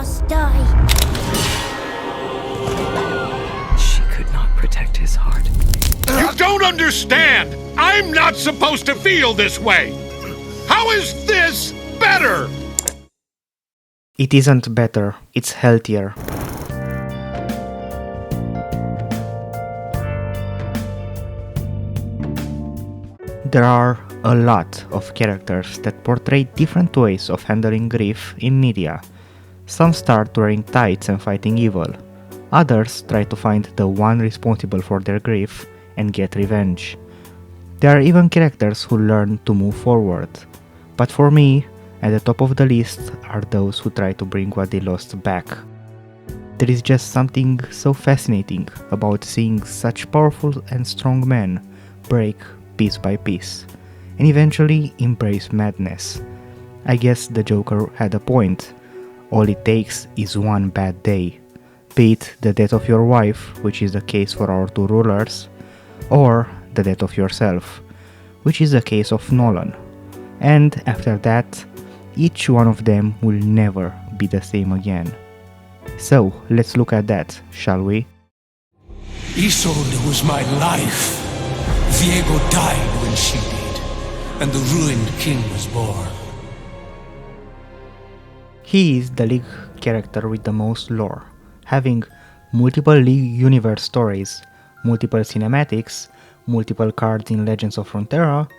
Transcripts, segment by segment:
must die. She could not protect his heart. You don't understand! I'm not supposed to feel this way! How is this better? It isn't better, it's healthier. There are a lot of characters that portray different ways of handling grief in media. Some start wearing tights and fighting evil. Others try to find the one responsible for their grief and get revenge. There are even characters who learn to move forward. But for me, at the top of the list are those who try to bring what they lost back. There is just something so fascinating about seeing such powerful and strong men break piece by piece, and eventually embrace madness. I guess the Joker had a point. All it takes is one bad day. Be it the death of your wife, which is the case for our two rulers, or the death of yourself, which is the case of Nolan. And after that, each one of them will never be the same again. So, let's look at that, shall we? Isolde was my life. Viego died when she did, and the ruined king was born. He is the League character with the most lore, having multiple League universe stories, multiple cinematics, multiple cards in Legends of Runeterra,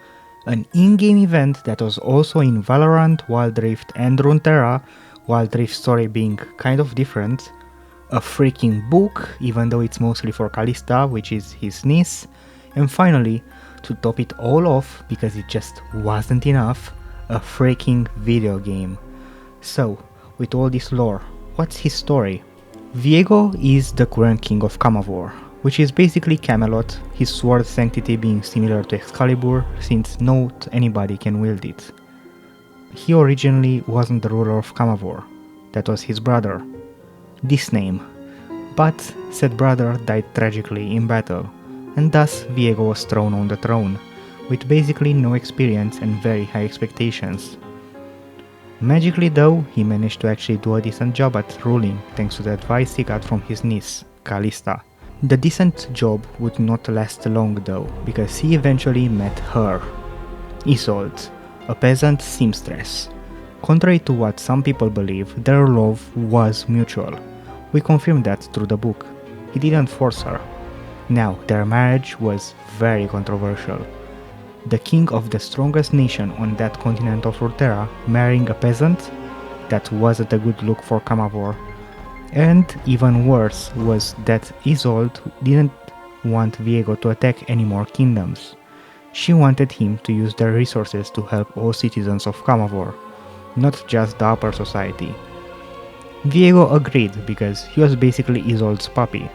an in-game event that was also in Valorant, Wild Rift and Runeterra, Wild Rift story being kind of different, a freaking book, even though it's mostly for Kalista, which is his niece, and finally, to top it all off, because it just wasn't enough, a freaking video game. So, with all this lore, what's his story? Viego is the current king of Camavor, which is basically Camelot, his sword sanctity being similar to Excalibur, since not anybody can wield it. He originally wasn't the ruler of Camavor, that was his brother, this name, but said brother died tragically in battle, and thus Viego was thrown on the throne, with basically no experience and very high expectations. Magically though, he managed to actually do a decent job at ruling thanks to the advice he got from his niece, Kalista. The decent job would not last long though, because he eventually met her, Isolde, a peasant seamstress. Contrary to what some people believe, their love was mutual. We confirmed that through the book. He didn't force her. Now, their marriage was very controversial. The king of the strongest nation on that continent of Runeterra marrying a peasant? That wasn't a good look for Camavor. And even worse was that Isolde didn't want Viego to attack any more kingdoms. She wanted him to use their resources to help all citizens of Camavor, not just the upper society. Viego agreed because he was basically Isolde's puppy,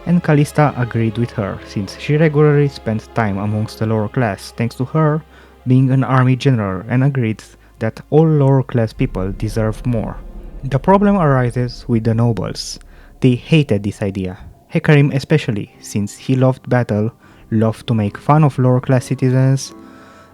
and Kalista agreed with her since she regularly spent time amongst the lower class thanks to her being an army general, and agreed that all lower class people deserve more. The problem arises with the nobles. They hated this idea, Hecarim especially, since he loved battle, loved to make fun of lower class citizens,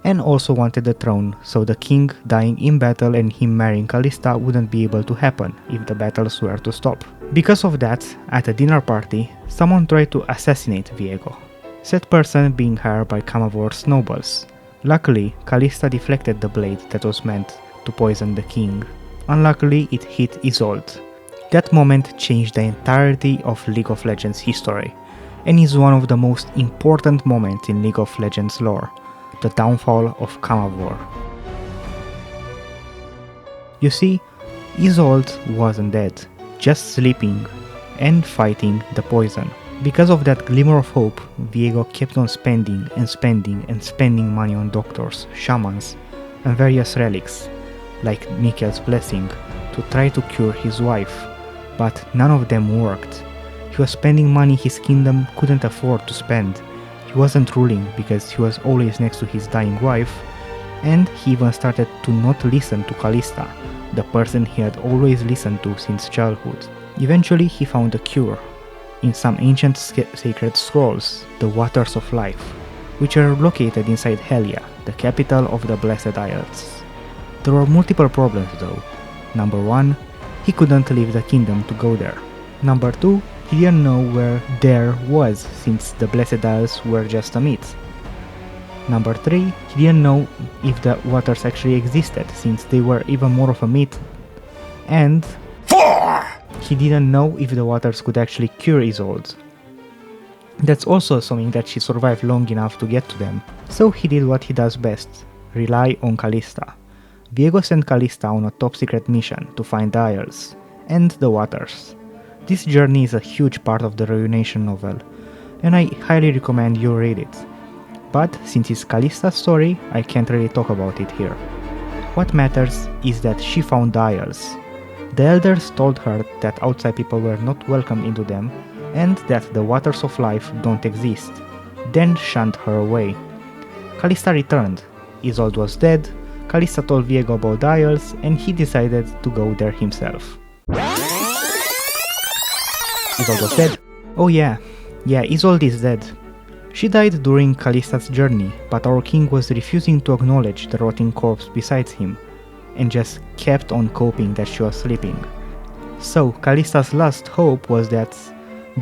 and also wanted the throne, so the king dying in battle and him marrying Kalista wouldn't be able to happen if the battles were to stop. Because of that, at a dinner party, someone tried to assassinate Viego, said person being hired by Camavor's nobles. Luckily, Kalista deflected the blade that was meant to poison the king. Unluckily, it hit Isolde. That moment changed the entirety of League of Legends history, and is one of the most important moments in League of Legends lore, the downfall of Camavor. You see, Isolde wasn't dead, just sleeping and fighting the poison. Because of that glimmer of hope, Viego kept on spending and spending and spending money on doctors, shamans, and various relics, like Mikkel's blessing, to try to cure his wife, but none of them worked. He was spending money his kingdom couldn't afford to spend. He wasn't ruling because he was always next to his dying wife, and he even started to not listen to Kalista, the person he had always listened to since childhood. Eventually he found a cure in some ancient sacred scrolls, the Waters of Life, which are located inside Helya, the capital of the Blessed Isles. There were multiple problems though. Number one, he couldn't leave the kingdom to go there. Number 2, he didn't know where there was, since the Blessed Isles were just a myth. Number 3, he didn't know if the waters actually existed, since they were even more of a myth. And 4! he didn't know if the waters could actually cure Isolde. That's also assuming that she survived long enough to get to them. So he did what he does best, rely on Callista. Viego sent Callista on a top secret mission to find the Isles and the waters. This journey is a huge part of the Ruination novel, and I highly recommend you read it. But since it's Callista's story, I can't really talk about it here. What matters is that she found the Isles. The elders told her that outside people were not welcome into them, and that the waters of life don't exist, then shunned her away. Callista returned. Isolde was dead, Callista told Viego about the Isles, and he decided to go there himself. Isolde was dead? Oh yeah, Isolde is dead. She died during Callista's journey, but our king was refusing to acknowledge the rotting corpse beside him, and just kept on coping that she was sleeping. So Callista's last hope was that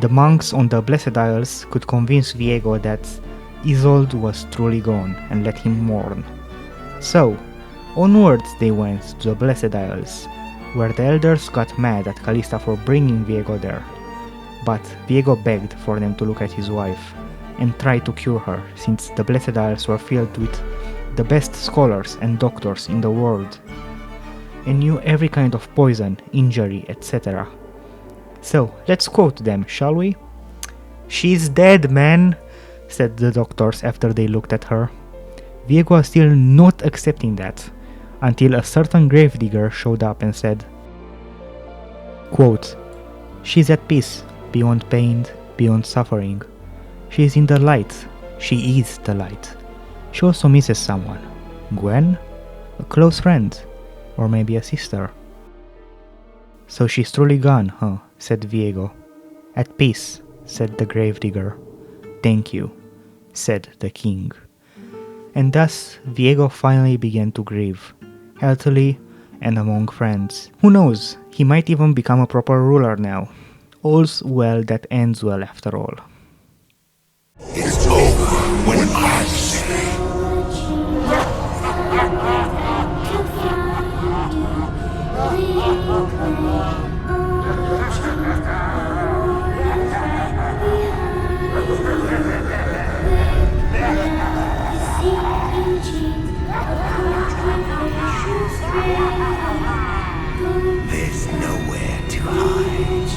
the monks on the Blessed Isles could convince Viego that Isolde was truly gone and let him mourn. So, onwards they went to the Blessed Isles, where the elders got mad at Callista for bringing Viego there. But Viego begged for them to look at his wife and try to cure her, since the Blessed Isles were filled with the best scholars and doctors in the world, and knew every kind of poison, injury, etc. So, let's quote them, shall we? "She's dead, man," said the doctors after they looked at her. Viego was still not accepting that, until a certain gravedigger showed up and said, quote, "She's at peace, beyond pain, beyond suffering. She is in the light, she is the light. She also misses someone. Gwen? A close friend, or maybe a sister." "So she's truly gone, huh?" said Viego. "At peace," said the gravedigger. "Thank you," said the king. And thus Viego finally began to grieve, healthily and among friends. Who knows, he might even become a proper ruler now. All's well that ends well after all. It's over when I say. There's nowhere to hide.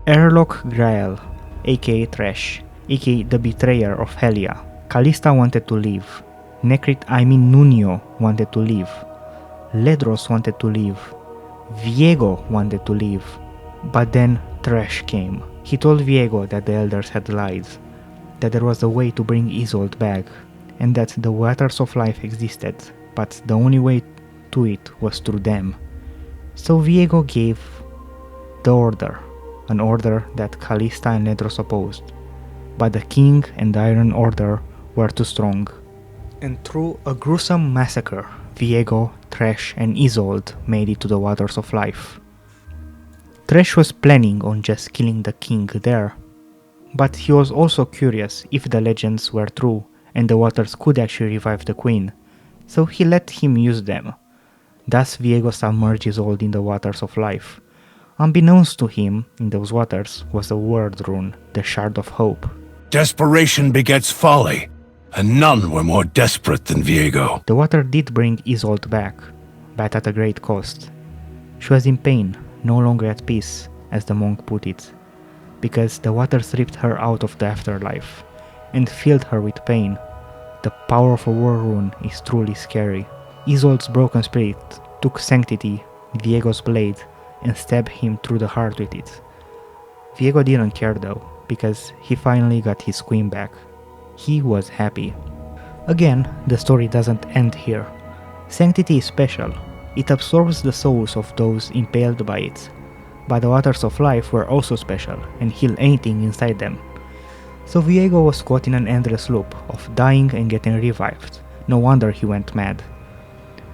Erlok Grael, aka Thresh, aka the betrayer of Helia. Callista wanted to leave. Nuno wanted to leave. Ledros wanted to leave. Viego wanted to leave. But then Thresh came. He told Viego that the elders had lied, that there was a way to bring Isolde back, and that the waters of life existed, but the only way to it was through them. So Viego gave the order, an order that Callista and Ledros opposed, but the king and the Iron Order were too strong. And through a gruesome massacre, Viego, Thresh and Isolde made it to the waters of life. Thresh was planning on just killing the king there, but he was also curious if the legends were true and the waters could actually revive the queen, so he let him use them. Thus Viego submerged Isolde in the waters of life. Unbeknownst to him, in those waters was a word rune, the Shard of Hope. Desperation begets folly, and none were more desperate than Viego. The water did bring Isolde back, but at a great cost. She was in pain, no longer at peace, as the monk put it, because the waters ripped her out of the afterlife, and filled her with pain. The power of a war rune is truly scary. Isolde's broken spirit took Sanctity, Viego's blade, and stabbed him through the heart with it. Viego didn't care though, because he finally got his queen back. He was happy. Again, the story doesn't end here. Sanctity is special. It absorbs the souls of those impaled by it. But the waters of life were also special and heal anything inside them. So Viego was caught in an endless loop of dying and getting revived, No wonder he went mad.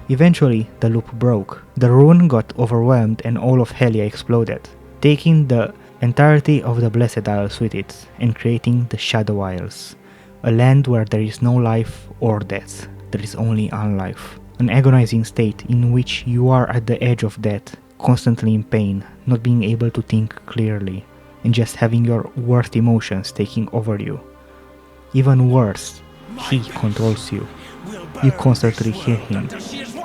Eventually, the loop broke. The rune got overwhelmed and all of Hellia exploded, taking the entirety of the Blessed Isles with it and creating the Shadow Isles, a land where there is no life or death, there is only unlife. An agonizing state in which you are at the edge of death, constantly in pain, not being able to think clearly, and just having your worst emotions taking over you. Even worse, he controls you. You constantly hear him,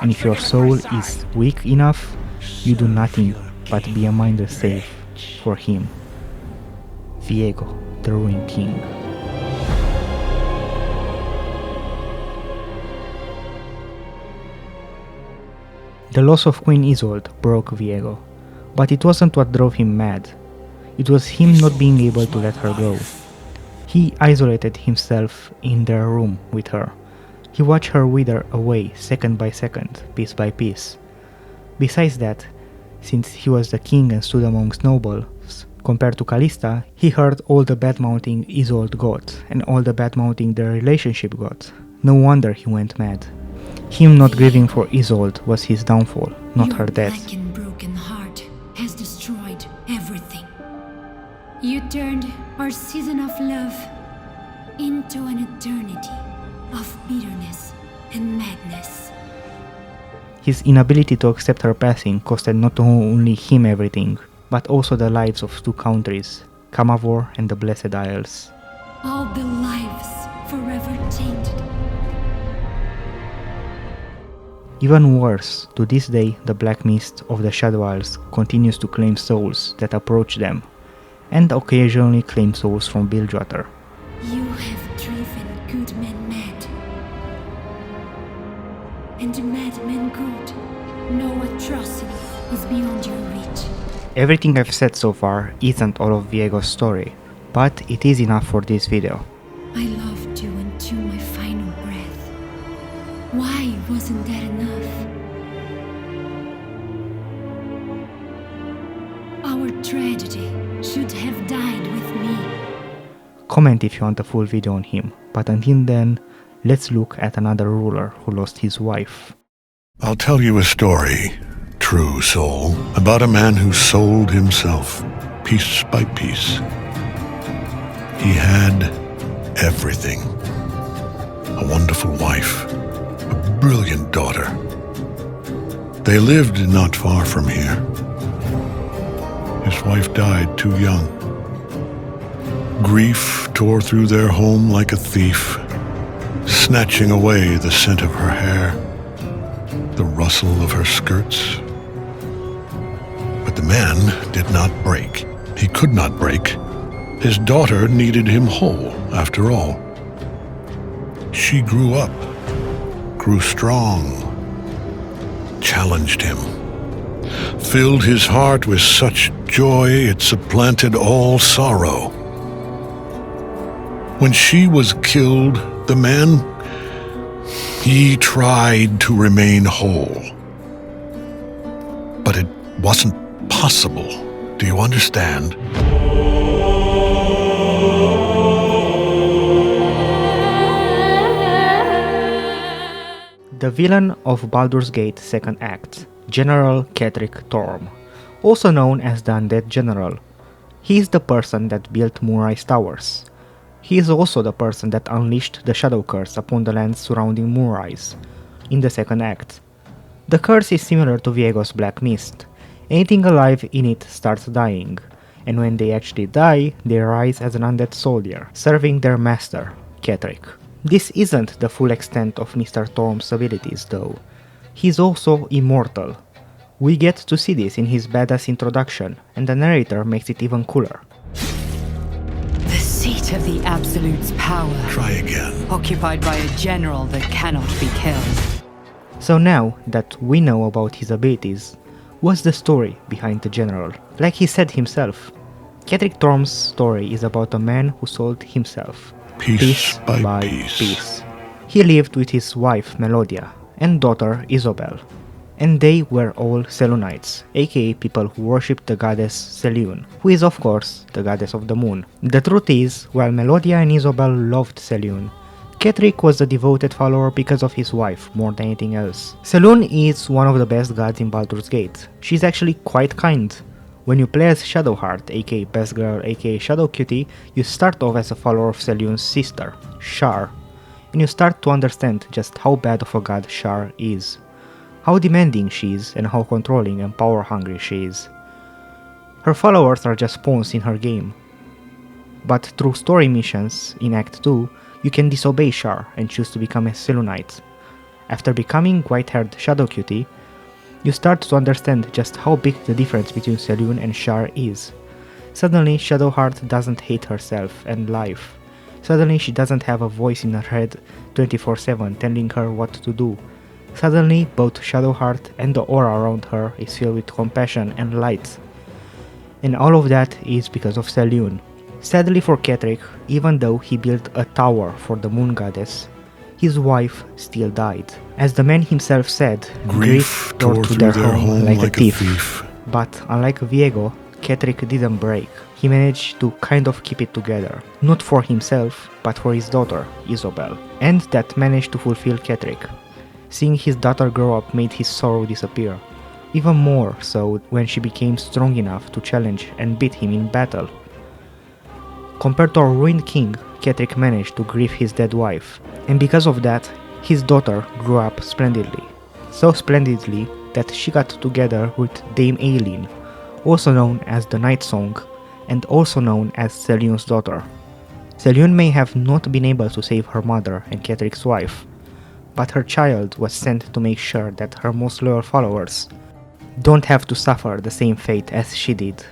and if your soul is weak enough, you do nothing but be a mindless slave for him. Viego, the Ruined King. The loss of Queen Isolde broke Viego, but it wasn't what drove him mad. It was him not being able to let her go. He isolated himself in their room with her. He watched her wither away second by second, piece by piece. Besides that, since he was the king and stood amongst nobles, compared to Callista, he heard all the bad-mouthing Isolde got, and all the bad-mouthing their relationship got. No wonder he went mad. Him not grieving for Isolde was his downfall, not her death. Your black and broken heart has destroyed everything. You turned our season of love into an eternity of bitterness and madness. His inability to accept her passing costed not only him everything, but also the lives of two countries, Camavor and the Blessed Isles. All the lives forever tainted. Even worse, to this day the black mist of the Shadow Isles continues to claim souls that approach them, and occasionally claim souls from Bilgewater. You have driven good men mad, and mad men good. No atrocity is beyond your reach. Everything I've said so far isn't all of Viego's story, but it is enough for this video. I loved you until my final breath. Why wasn't that enough? Our tragedy should have died with me. Comment if you want a full video on him, but until then, let's look at another ruler who lost his wife. I'll tell you a story, true soul, about a man who sold himself, piece by piece. He had everything. A wonderful wife, a brilliant daughter. They lived not far from here. His wife died too young. Grief tore through their home like a thief, snatching away the scent of her hair, the rustle of her skirts. But the man did not break. He could not break. His daughter needed him whole, after all. She grew up, grew strong, challenged him, filled his heart with such joy it supplanted all sorrow. When she was killed, the man, he tried to remain whole. But it wasn't possible. Do you understand? The villain of Baldur's Gate 2nd Act, General Kethric Thorm, also known as the Undead General. He is the person that built Murai's towers. He is also the person that unleashed the Shadow Curse upon the lands surrounding Murais in the 2nd Act. The curse is similar to Viego's Black Mist. Anything alive in it starts dying, and when they actually die, they rise as an undead soldier, serving their master, Kethric. This isn't the full extent of Mr. Thorm's abilities though. He's also immortal. We get to see this in his badass introduction, and the narrator makes it even cooler. The seat of the Absolute's power, Try again. occupied by a general that cannot be killed. So now that we know about his abilities, what's the story behind the general? Like he said himself, Kethric Thorm's story is about a man who sold himself, Piece by piece. He lived with his wife Melodia and daughter Isobel, and they were all Selûnites, aka people who worshipped the goddess Selûne, who is of course the goddess of the moon. The truth is, while Melodia and Isobel loved Selûne, Kethric was a devoted follower because of his wife, more than anything else. Selûne is one of the best gods in Baldur's Gate. She's actually quite kind. When you play as Shadowheart, aka Best Girl, aka Shadow Cutie, you start off as a follower of Selûne's sister, Shar, and you start to understand just how bad of a god Shar is, how demanding she is, and how controlling and power-hungry she is. Her followers are just pawns in her game. But through story missions in Act 2, you can disobey Shar and choose to become a Selûnite. After becoming white-haired Shadow Cutie, you start to understand just how big the difference between Selûne and Shar is. Suddenly, Shadowheart doesn't hate herself and life. Suddenly, she doesn't have a voice in her head 24/7 telling her what to do. Suddenly, both Shadowheart and the aura around her is filled with compassion and light. And all of that is because of Selûne. Sadly for Kethric, even though he built a tower for the moon goddess, his wife still died. As the man himself said, grief tore through their home like a thief. But unlike Viego, Kethric didn't break. He managed to kind of keep it together. Not for himself, but for his daughter, Isobel. And that managed to fulfill Kethric. Seeing his daughter grow up made his sorrow disappear. Even more so when she became strong enough to challenge and beat him in battle. Compared to our ruined king, Kethric managed to grieve his dead wife, and because of that, his daughter grew up splendidly. So splendidly that she got together with Dame Ailyn, also known as the Night Song, and also known as Selûne's daughter. Selûne may have not been able to save her mother and Kethric's wife, but her child was sent to make sure that her most loyal followers don't have to suffer the same fate as she did.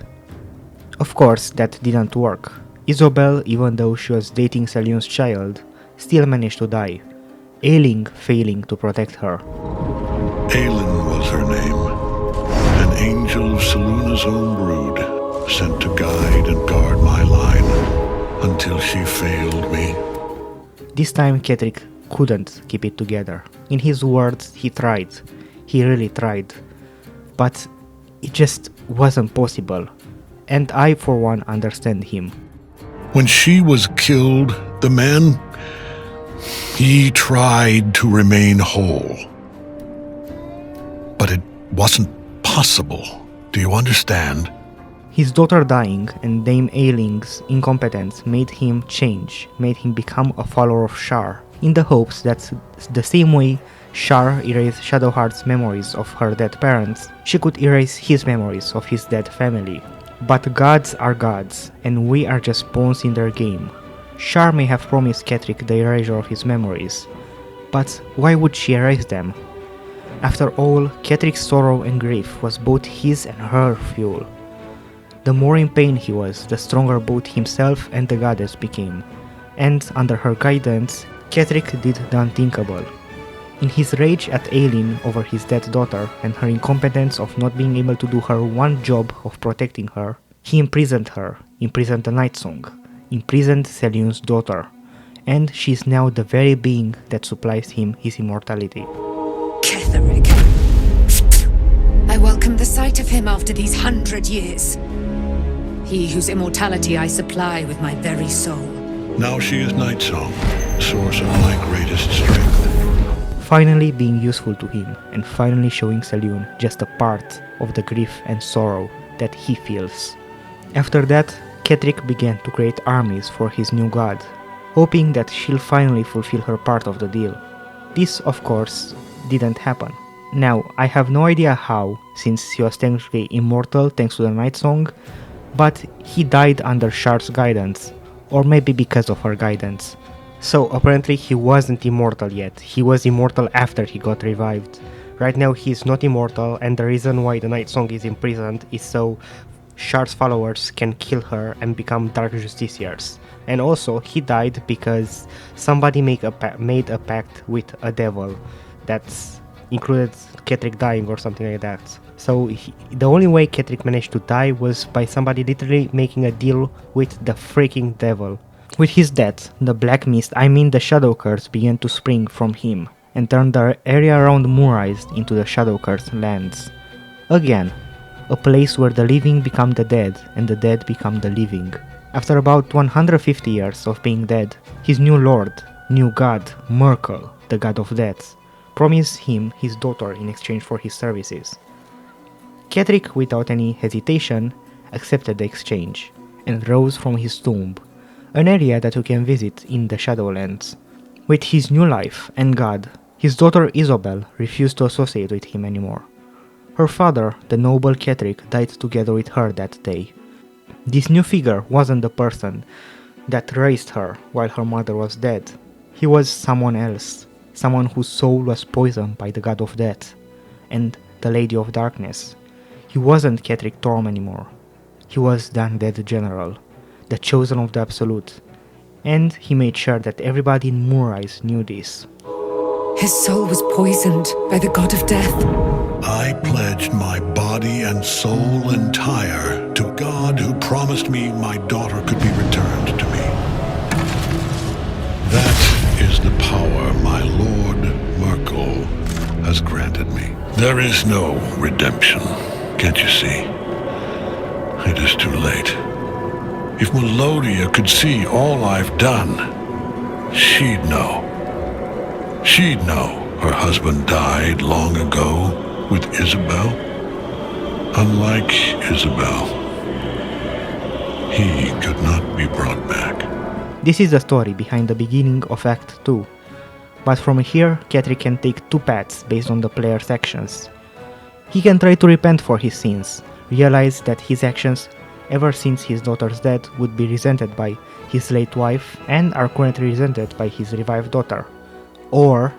Of course, that didn't work. Isobel, even though she was dating Selûne's child, still managed to die, Ailyn failing to protect her. Ailyn was her name, an angel of Selûne's own brood, sent to guide and guard my line, until she failed me. This time Kethric couldn't keep it together. In his words, he tried. He really tried. But it just wasn't possible. And I, for one, understand him. When she was killed, the man, he tried to remain whole. But it wasn't possible. Do you understand? His daughter dying and Dame Ailyn's incompetence made him change, made him become a follower of Shar, in the hopes that the same way Shar erased Shadowheart's memories of her dead parents, she could erase his memories of his dead family. But gods are gods, and we are just pawns in their game. Shar may have promised Kethric the erasure of his memories, but why would she erase them? After all, Kethric's sorrow and grief was both his and her fuel. The more in pain he was, the stronger both himself and the goddess became, and under her guidance, Kethric did the unthinkable. In his rage at Ailyn over his dead daughter and her incompetence of not being able to do her one job of protecting her, he imprisoned her, imprisoned the Night Song, imprisoned Selûne's daughter, and she is now the very being that supplies him his immortality. Kethric. I welcome the sight of him after these 100 years. He whose immortality I supply with my very soul. Now she is Night Song, source of my greatest strength. Finally being useful to him, and finally showing Selûne just a part of the grief and sorrow that he feels. After that, Kethric began to create armies for his new god, hoping that she'll finally fulfill her part of the deal. This, of course, didn't happen. Now, I have no idea how, since he was technically immortal thanks to the Night Song, but he died under Shar's guidance, or maybe because of her guidance. So apparently he wasn't immortal yet, he was immortal after he got revived. Right now he is not immortal, and the reason why the Night Song is imprisoned is so Shar's followers can kill her and become Dark Justiciars. And also he died because somebody made a pact with a devil that's included Kethric dying or something like that. So the only way Kethric managed to die was by somebody literally making a deal with the freaking devil. With his death, the black mist, I mean the shadow curse, began to spring from him and turned the area around Moonrise into the shadow cursed lands. Again, a place where the living become the dead and the dead become the living. After about 150 years of being dead, his new lord, new god, Merkel, the god of death, promised him his daughter in exchange for his services. Kethric, without any hesitation, accepted the exchange and rose from his tomb, an area that you can visit in the Shadowlands. With his new life and god, his daughter Isobel refused to associate with him anymore. Her father, the noble Kethric, died together with her that day. This new figure wasn't the person that raised her while her mother was dead. He was someone else, someone whose soul was poisoned by the god of death and the lady of darkness. He wasn't Kethric Thorm anymore. He was the Undead General, the chosen of the Absolute, and he made sure that everybody in Moonrise knew this. His soul was poisoned by the god of death. I pledged my body and soul entire to God who promised me my daughter could be returned to me. That is the power my lord Merkel has granted me. There is no redemption, can't you see? It is too late. If Melodia could see all I've done, she'd know. She'd know her husband died long ago with Isabel. Unlike Isabel, he could not be brought back. This is the story behind the beginning of Act 2, but from here Kethric can take two paths based on the player's actions. He can try to repent for his sins, realize that his actions ever since his daughter's death would be resented by his late wife and are currently resented by his revived daughter. Or,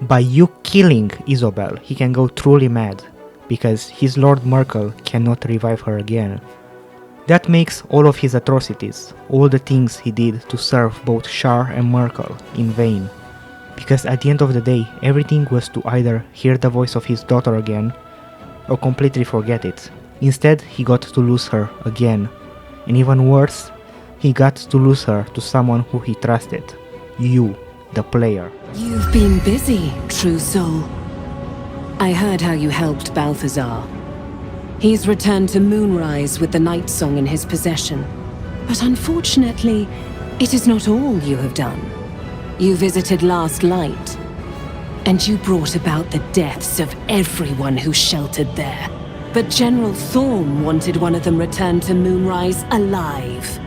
by you killing Isobel, he can go truly mad, because his Lord Merkel cannot revive her again. That makes all of his atrocities, all the things he did to serve both Shar and Merkel, in vain. Because at the end of the day, everything was to either hear the voice of his daughter again, or completely forget it. Instead, he got to lose her again. And even worse, he got to lose her to someone who he trusted. You, the player. You've been busy, true soul. I heard how you helped Balthazar. He's returned to Moonrise with the Night Song in his possession. But unfortunately, it is not all you have done. You visited Last Light, and you brought about the deaths of everyone who sheltered there. But General Thorm wanted one of them returned to Moonrise alive.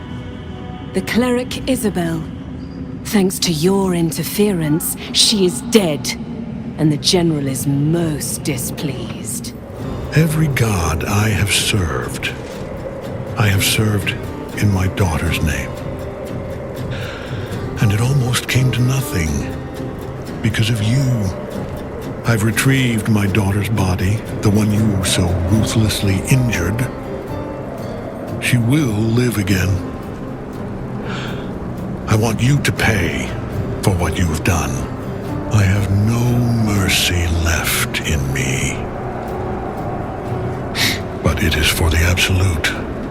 The cleric Isabel. Thanks to your interference, she is dead, and the General is most displeased. Every god I have served in my daughter's name. And it almost came to nothing because of you. I've retrieved my daughter's body, the one you so ruthlessly injured. She will live again. I want you to pay for what you have done. I have no mercy left in me. But it is for the Absolute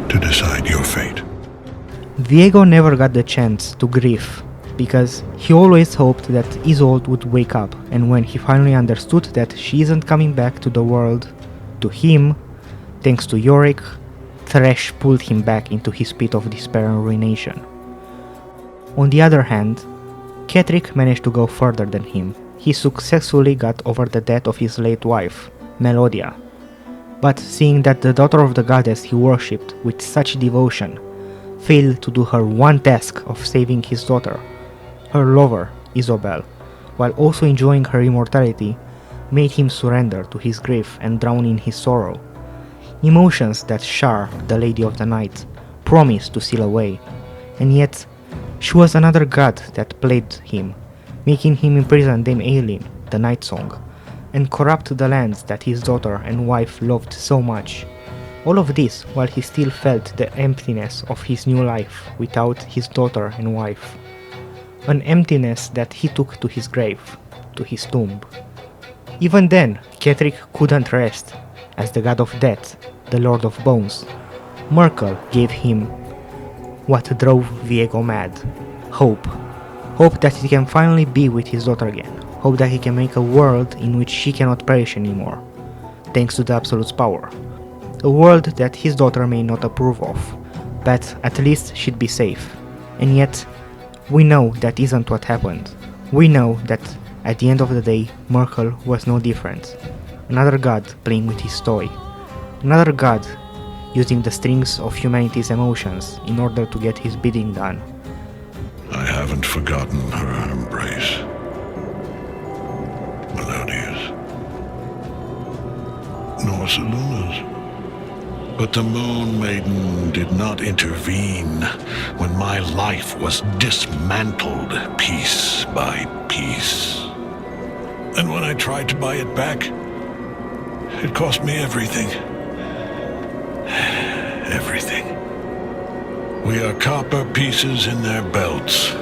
to decide your fate. Viego never got the chance to grieve, because he always hoped that Isolde would wake up, and when he finally understood that she isn't coming back to the world, to him, thanks to Yorick, Thresh pulled him back into his pit of despair and ruination. On the other hand, Kethric managed to go further than him. He successfully got over the death of his late wife, Melodia. But seeing that the daughter of the goddess he worshipped with such devotion failed to do her one task of saving his daughter, her lover, Isobel, while also enjoying her immortality, made him surrender to his grief and drown in his sorrow. Emotions that Shar, the Lady of the Night, promised to seal away, and yet she was another god that plagued him, making him imprison Dame Aelin, the Night Song, and corrupt the lands that his daughter and wife loved so much. All of this while he still felt the emptiness of his new life without his daughter and wife. An emptiness that he took to his grave, to his tomb. Even then, Kethric couldn't rest, as the god of death, the Lord of Bones. Merkel gave him what drove Viego mad. Hope. Hope that he can finally be with his daughter again. Hope that he can make a world in which she cannot perish anymore, thanks to the Absolute's power. A world that his daughter may not approve of, but at least she'd be safe. And yet, We know that isn't what happened. We know that at the end of the day, Merkel was no different. Another god playing with his toy. Another god using the strings of humanity's emotions in order to get his bidding done. I haven't forgotten her embrace. Melodious. Nor Seluna's. But the Moon Maiden did not intervene when my life was dismantled piece by piece. And when I tried to buy it back, it cost me everything. Everything. We are copper pieces in their belts.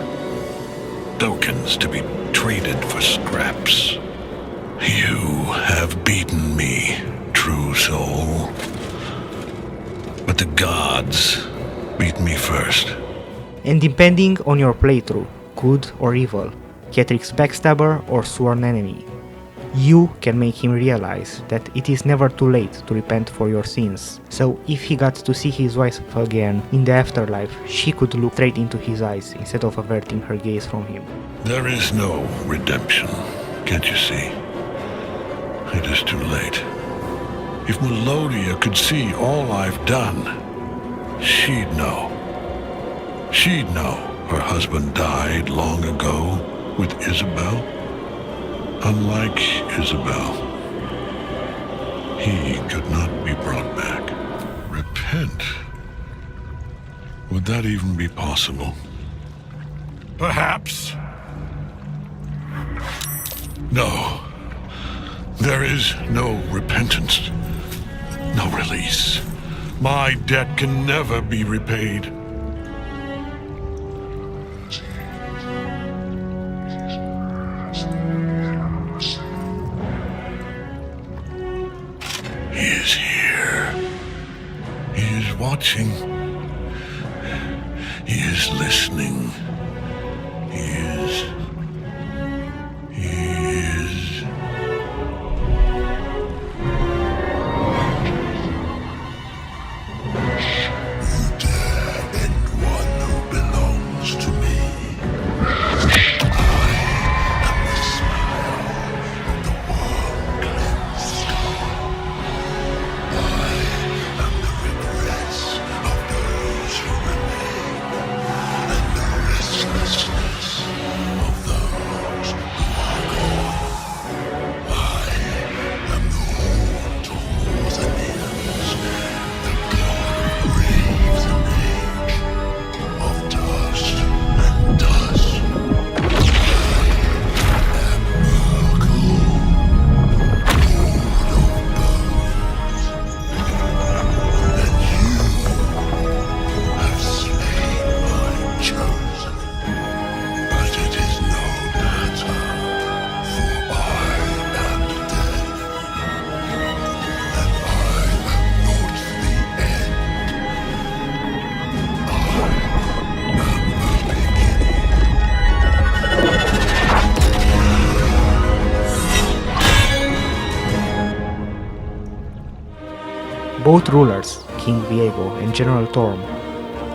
Tokens to be traded for scraps. You have beaten me, true soul. But the gods beat me first. And depending on your playthrough, good or evil, Kethric's backstabber or sworn enemy, you can make him realize that it is never too late to repent for your sins. So if he got to see his wife again in the afterlife, she could look straight into his eyes instead of averting her gaze from him. There is no redemption, can't you see? It is too late. If Melodia could see all I've done, she'd know. She'd know her husband died long ago with Isabel. Unlike Isabel, he could not be brought back. Repent? Would that even be possible? Perhaps. No. There is no repentance. No release. My debt can never be repaid. He is here. He is watching. He is listening. He is... Both rulers, King Viego and General Thorm,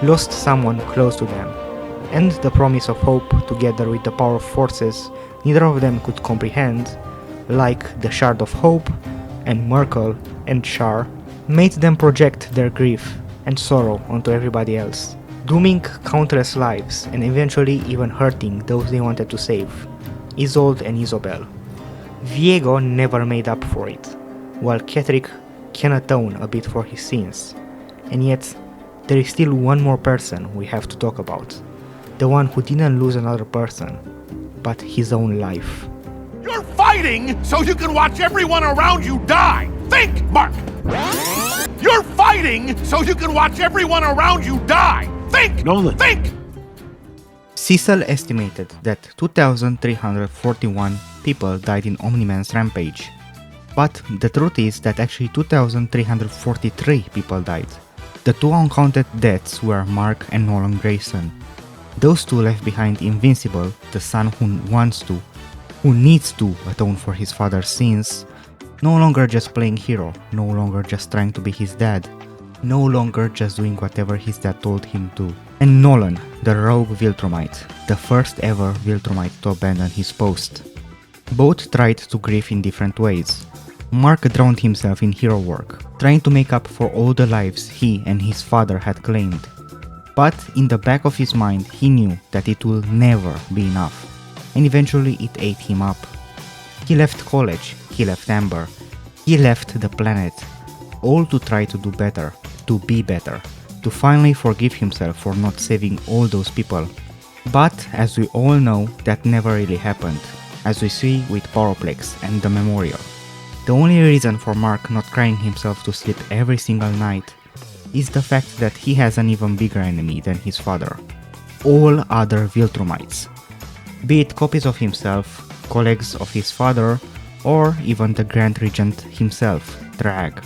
lost someone close to them, and the promise of hope together with the power of forces neither of them could comprehend, like the Shard of Hope and Merkel and Shar, made them project their grief and sorrow onto everybody else, dooming countless lives and eventually even hurting those they wanted to save, Isolde and Isobel. Viego never made up for it, while Kethric can atone a bit for his sins. And yet, there is still one more person we have to talk about. The one who didn't lose another person, but his own life. You're fighting so you can watch everyone around you die! Think, Mark! You're fighting so you can watch everyone around you die! Think! Nolan! Think! Cecil estimated that 2,341 people died in Omniman's rampage. But the truth is that actually 2,343 people died. The two uncounted deaths were Mark and Nolan Grayson. Those two left behind Invincible, the son who wants to, who needs to atone for his father's sins, no longer just playing hero, no longer just trying to be his dad, no longer just doing whatever his dad told him to. and Nolan, the rogue Viltrumite, the first ever Viltrumite to abandon his post. Both tried to grieve in different ways. Mark drowned himself in hero work, trying to make up for all the lives he and his father had claimed. But in the back of his mind, he knew that it will never be enough, and eventually it ate him up. He left college, he left Amber, he left the planet, all to try to do better, to be better, to finally forgive himself for not saving all those people. But as we all know, that never really happened, as we see with Powerplex and the Memorial. The only reason for Mark not crying himself to sleep every single night is the fact that he has an even bigger enemy than his father. All other Viltrumites. Be it copies of himself, colleagues of his father, or even the Grand Regent himself, Drag.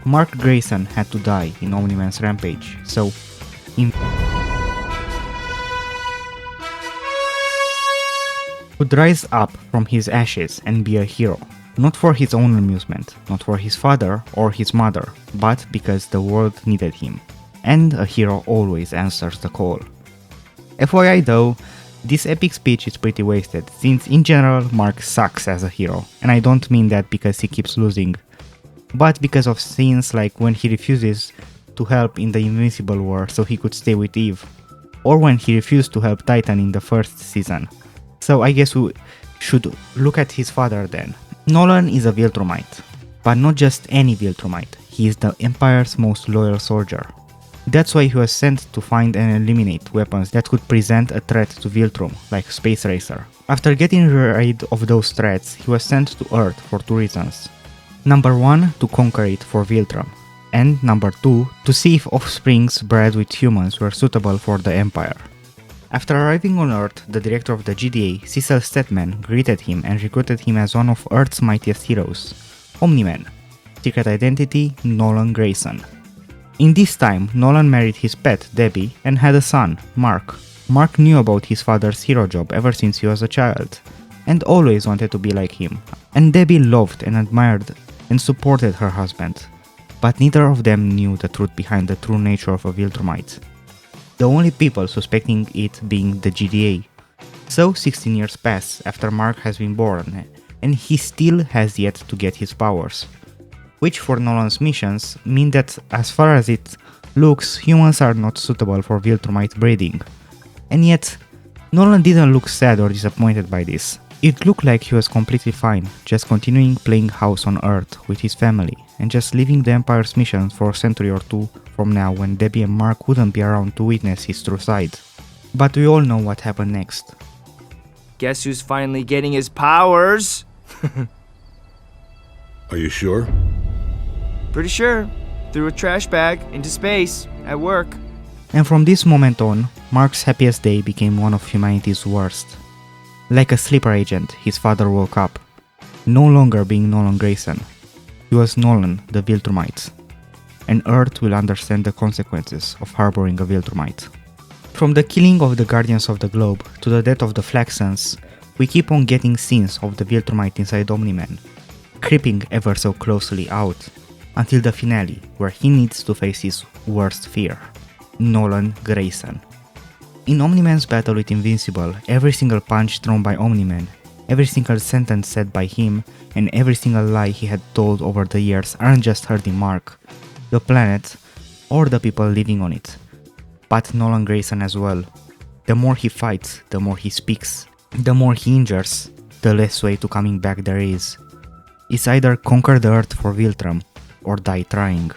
Mark Grayson had to die in Omniman's rampage, so would rise up from his ashes and be a hero. Not for his own amusement, not for his father or his mother, but because the world needed him. And a hero always answers the call. FYI though, this epic speech is pretty wasted, since in general Mark sucks as a hero, and I don't mean that because he keeps losing, but because of scenes like when he refuses to help in the Invincible war so he could stay with Eve, or when he refused to help Titan in the first season. So I guess we should look at his father then. Nolan is a Viltrumite, but not just any Viltrumite, he is the Empire's most loyal soldier. That's why he was sent to find and eliminate weapons that could present a threat to Viltrum, like Space Racer. After getting rid of those threats, he was sent to Earth for two reasons. Number 1, to conquer it for Viltrum, and number 2, to see if offsprings bred with humans were suitable for the Empire. After arriving on Earth, the director of the GDA, Cecil Stetman, greeted him and recruited him as one of Earth's mightiest heroes, Omniman. Secret identity, Nolan Grayson. In this time, Nolan married his pet, Debbie, and had a son, Mark. Mark knew about his father's hero job ever since he was a child, and always wanted to be like him. And Debbie loved and admired and supported her husband, but neither of them knew the truth behind the true nature of a Viltrumite. The only people suspecting it being the GDA. So 16 years pass after Mark has been born, and he still has yet to get his powers. Which for Nolan's missions mean that as far as it looks, humans are not suitable for Viltrumite breeding. And yet, Nolan didn't look sad or disappointed by this. It looked like he was completely fine, just continuing playing house on Earth with his family, and just leaving the Empire's mission for a century or two from now when Debbie and Mark wouldn't be around to witness his true side. But we all know what happened next. Guess who's finally getting his powers? Are you sure? Pretty sure. Threw a trash bag into space at work. And from this moment on, Mark's happiest day became one of humanity's worst. Like a sleeper agent, his father woke up, no longer being Nolan Grayson. He was Nolan, the Viltrumite. And Earth will understand the consequences of harboring a Viltrumite. From the killing of the Guardians of the Globe to the death of the Flaxans, we keep on getting scenes of the Viltrumite inside Omniman, creeping ever so closely out, until the finale, where he needs to face his worst fear, Nolan Grayson. In Omniman's battle with Invincible, every single punch thrown by Omniman, every single sentence said by him, and every single lie he had told over the years aren't just hurting Mark, the planet, or the people living on it, but Nolan Grayson as well. The more he fights, the more he speaks, the more he injures, the less way to coming back there is. It's either conquer the Earth for Viltrum, or die trying.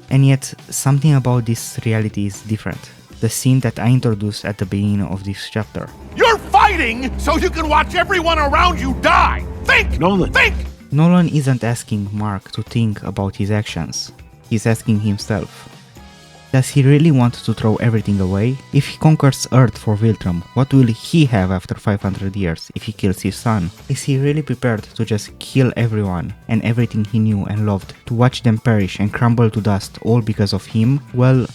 And yet, something about this reality is different. The scene that I introduced at the beginning of this chapter. You're fighting so you can watch everyone around you die! Think! Nolan! Think! Nolan isn't asking Mark to think about his actions. He's asking himself. Does he really want to throw everything away? If he conquers Earth for Viltrum, what will he have after 500 years if he kills his son? Is he really prepared to just kill everyone and everything he knew and loved, to watch them perish and crumble to dust all because of him? Well,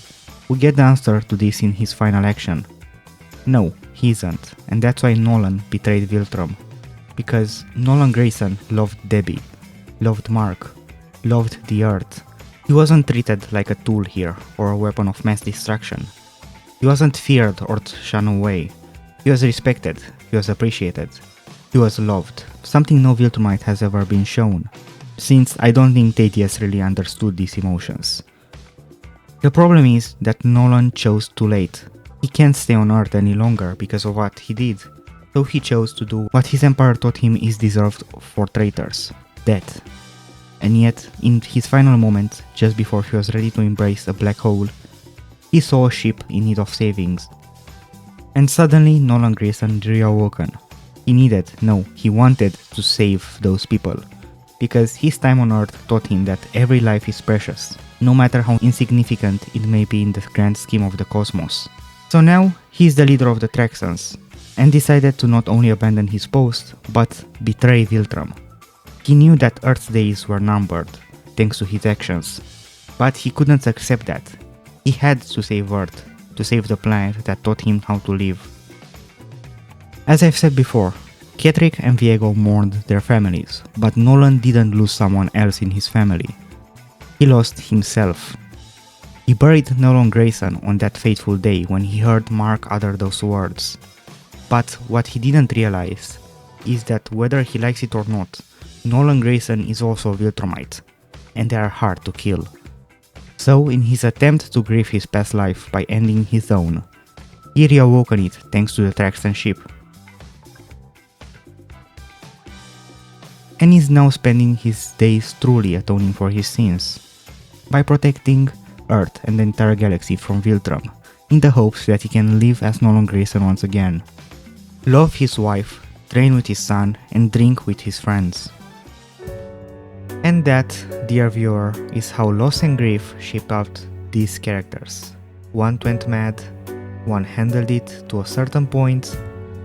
we get the answer to this in his final action. No, he isn't, and that's why Nolan betrayed Viltrum. Because Nolan Grayson loved Debbie, loved Mark, loved the Earth. He wasn't treated like a tool here or a weapon of mass destruction. He wasn't feared or shunned away. He was respected, he was appreciated, he was loved, something no Viltrumite has ever been shown, since I don't think Thaddeus really understood these emotions. The problem is that Nolan chose too late. He can't stay on Earth any longer because of what he did, so he chose to do what his Emperor taught him is deserved for traitors, death. And yet, in his final moment, just before he was ready to embrace a black hole, he saw a ship in need of savings. And suddenly Nolan Grayson reawoken. He wanted to save those people. Because his time on Earth taught him that every life is precious, no matter how insignificant it may be in the grand scheme of the cosmos. So now, he is the leader of the Traxxons, and decided to not only abandon his post, but betray Viltrum. He knew that Earth's days were numbered, thanks to his actions, but he couldn't accept that. He had to save Earth, to save the planet that taught him how to live. As I've said before, Kethric and Viego mourned their families, but Nolan didn't lose someone else in his family. He lost himself. He buried Nolan Grayson on that fateful day when he heard Mark utter those words. But what he didn't realize is that whether he likes it or not, Nolan Grayson is also a Viltrumite, and they are hard to kill. So in his attempt to grieve his past life by ending his own, he reawoken it thanks to the Traxxon ship. And is now spending his days truly atoning for his sins, by protecting Earth and the entire galaxy from Viltrum, in the hopes that he can live as Nolan Grayson once again. Love his wife, train with his son, and drink with his friends. And that, dear viewer, is how loss and grief shaped out these characters. One went mad, one handled it to a certain point,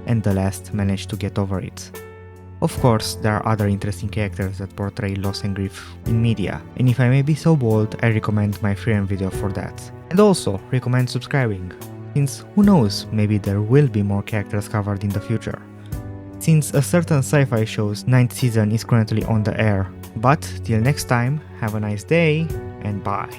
and the last managed to get over it. Of course, there are other interesting characters that portray loss and grief in media, and if I may be so bold, I recommend my Freedom video for that. And also, recommend subscribing, since who knows, maybe there will be more characters covered in the future. Since a certain sci-fi show's 9th season is currently on the air. But till next time, have a nice day, and bye.